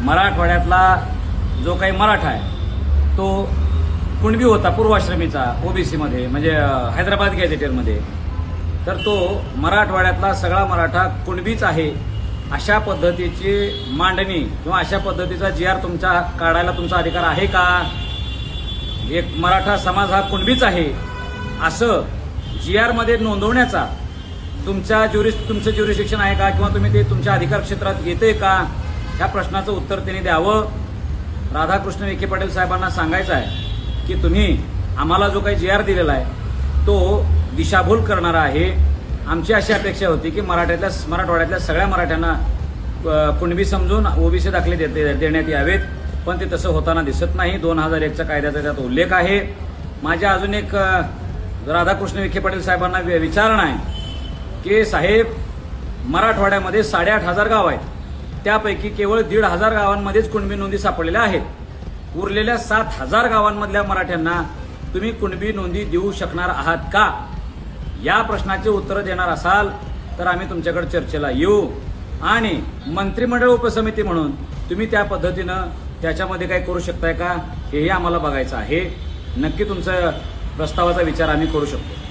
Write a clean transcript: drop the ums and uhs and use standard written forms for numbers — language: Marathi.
मराठवाड्यातला जो काही मराठा आहे तो कुणबी होता पूर्वाश्रमीचा ओबीसीमध्ये म्हणजे हैदराबाद गॅझेटेडमध्ये, तर तो मराठवाड्यातला सगळा मराठा कुणबीच आहे अशा पद्धतीची मांडणी किंवा अशा पद्धतीचा GR तुमचा काढायला तुमचा अधिकार आहे का? एक मराठा समाज हा कुणबीच आहे असं GR मध्ये नोंदवण्याचा तुमचं ज्युरिस्डिक्शन आहे का, किंवा तुम्ही ते तुमच्या अधिकार क्षेत्रात येते का? ह्या प्रश्नाचं उत्तर त्यांनी द्यावं. राधाकृष्ण विखे पाटील साहेबांना सांगायचं आहे की तुम्ही आम्हाला जो काही GR दिलेला आहे तो दिशाभूल करणारा आहे. आमची अशी अपेक्षा होती की मराठवाड्यातल्या सगळ्या मराठ्यांना कुणबी समजून ओबीसी दाखले देण्यात यावेत, पण ते तसं होताना दिसत नाही. 2001च्या कायद्याचा त्यात उल्लेख आहे. माझ्या अजून एक राधाकृष्ण विखे पाटील साहेबांना विचारणा आहे की साहेब, मराठवाड्यामध्ये 8,500 गाव आहेत, त्यापैकी केवळ 1,500 गावांमध्येच कुणबी नोंदी सापडलेल्या आहेत. उरलेल्या 7,000 गावांमधल्या मराठ्यांना तुम्ही कुणबी नोंदी देऊ शकणार आहात का? या प्रश्नाचे उत्तर देणार असाल तर आम्ही तुमच्याकडे चर्चेला येऊ, आणि मंत्रिमंडळ उपसमिती म्हणून तुम्ही त्या पद्धतीनं त्याच्यामध्ये काय करू शकताय का हेही आम्हाला बघायचं आहे. नक्की तुमचा प्रस्तावाचा विचार आम्ही करू शकतो.